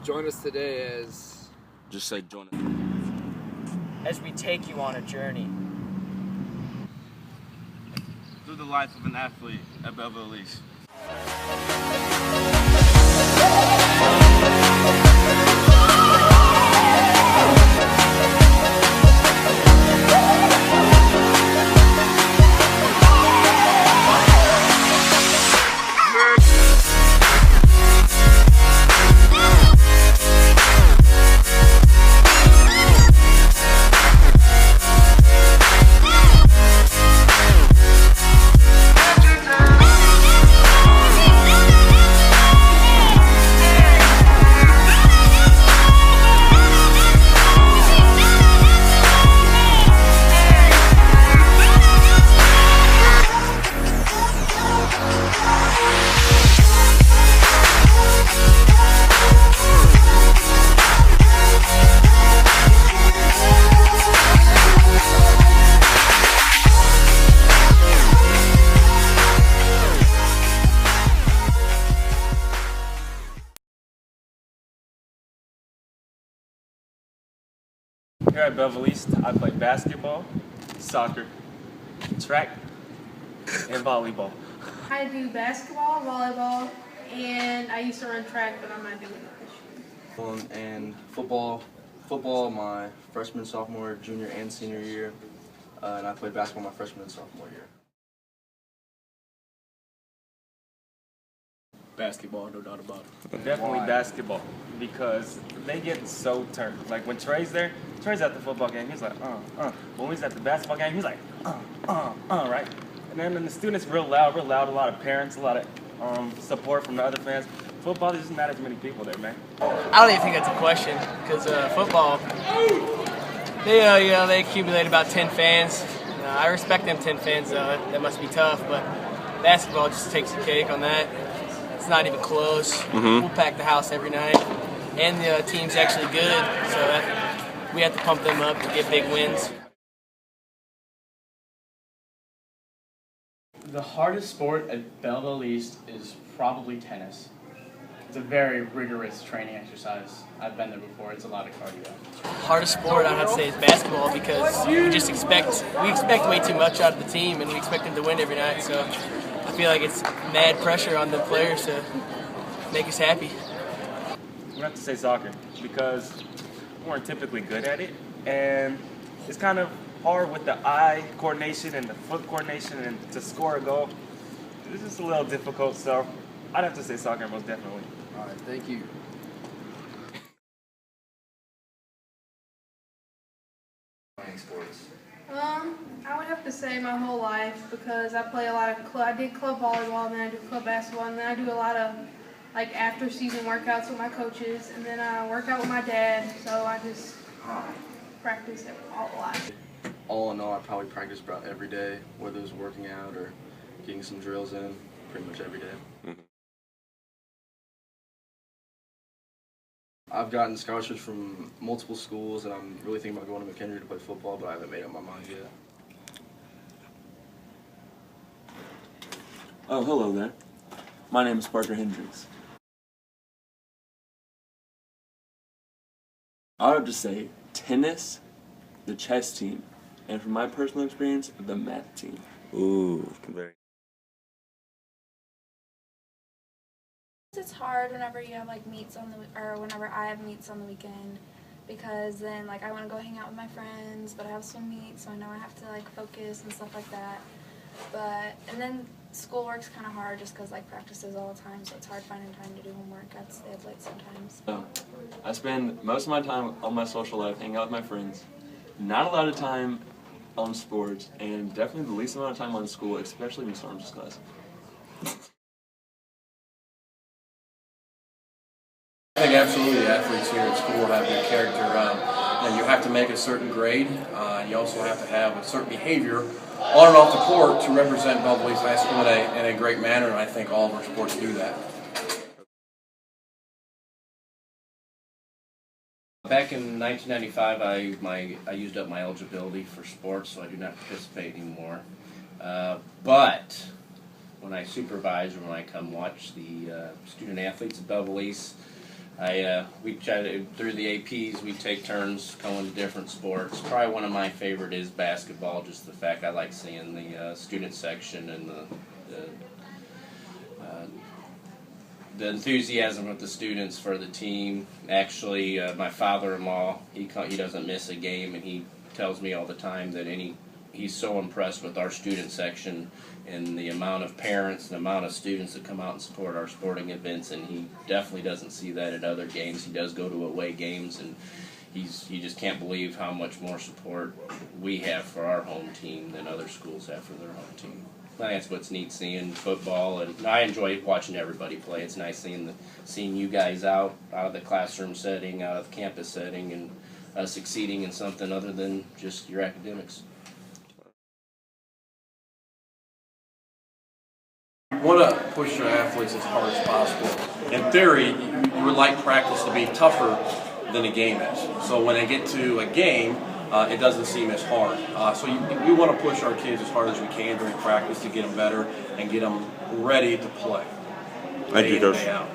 Join us today as... Just say join us. As we take you on a journey. Through the life of an athlete at Belleville East. Here at Belleville East, I play basketball, soccer, track, and volleyball. I do basketball, volleyball, and I used to run track, but I'm not doing it this year. And football my freshman, sophomore, junior, and senior year, and I played basketball my freshman and sophomore year. Basketball, no doubt about it. Definitely Why? basketball, because they get so turned. Like when Trey's there, Trey's at the football game, he's like, When he's at the basketball game, he's like, right? And then the students real loud, a lot of parents, a lot of support from the other fans. Football, there's just not as many people there, man. I don't even think that's a question, because football, they accumulate about 10 fans. I respect them 10 fans, though. That must be tough, but basketball just takes the cake on that. It's not even close. We'll pack the house every night, and the team's actually good, so we have to pump them up to get big wins. The hardest sport at Belleville East is probably tennis. It's a very rigorous training exercise. I've been there before. It's a lot of cardio. Hardest sport I'd have to say is basketball, because we expect way too much out of the team, and we expect them to win every night. So I feel like it's mad pressure on the players to make us happy. We have to say soccer, because we weren't typically good at it, and it's kind of hard with the eye coordination and the foot coordination and to score a goal. It's just a little difficult, so I'd have to say soccer most definitely. All right, thank you. Playing sports. I would have to say my whole life, because I play a lot of I did club volleyball, and then I do club basketball, and then I do a lot of like after season workouts with my coaches, and then I work out with my dad. So I just practice all a lot. All in all, I probably practice about every day, whether it's working out or getting some drills in, pretty much every day. I've gotten scholarships from multiple schools, and I'm really thinking about going to McHenry to play football, but I haven't made up my mind yet. Oh, hello there. My name is Parker Hendricks. I would just say tennis, the chess team, and from my personal experience, the math team. Ooh, very. It's hard whenever you have like meets on or whenever I have meets on the weekend, because then like I want to go hang out with my friends, but I have swim meets, so I know I have to like focus and stuff like that. And then schoolwork's kind of hard just because like practices all the time, so it's hard finding time to do homework. I'd stay up late sometimes. So, I spend most of my time on my social life hanging out with my friends. Not a lot of time on sports, and definitely the least amount of time on school, especially in Storm's class. I think absolutely athletes here at school have good character. You have to make a certain grade. You also have to have a certain behavior on and off the court to represent Belleville East High School in a great manner, and I think all of our sports do that. Back in 1995, I used up my eligibility for sports, so I do not participate anymore. But when I supervise or when I come watch the student athletes at Belleville East, We try to, through the APs, we take turns going to different sports. Probably one of my favorite is basketball, just the fact I like seeing the student section and the enthusiasm of the students for the team. Actually, my father-in-law, he doesn't miss a game, and he tells me all the time that he's so impressed with our student section and the amount of parents and the amount of students that come out and support our sporting events, and he definitely doesn't see that at other games. He does go to away games, and he just can't believe how much more support we have for our home team than other schools have for their home team. I think that's what's neat seeing football, and I enjoy watching everybody play. It's nice seeing you guys out of the classroom setting, out of the campus setting, and succeeding in something other than just your academics. You want to push your athletes as hard as possible. In theory, you would like practice to be tougher than a game is. So when they get to a game, it doesn't seem as hard. So we want to push our kids as hard as we can during practice to get them better and get them ready to play. Thank you, Coach. Day in, day out.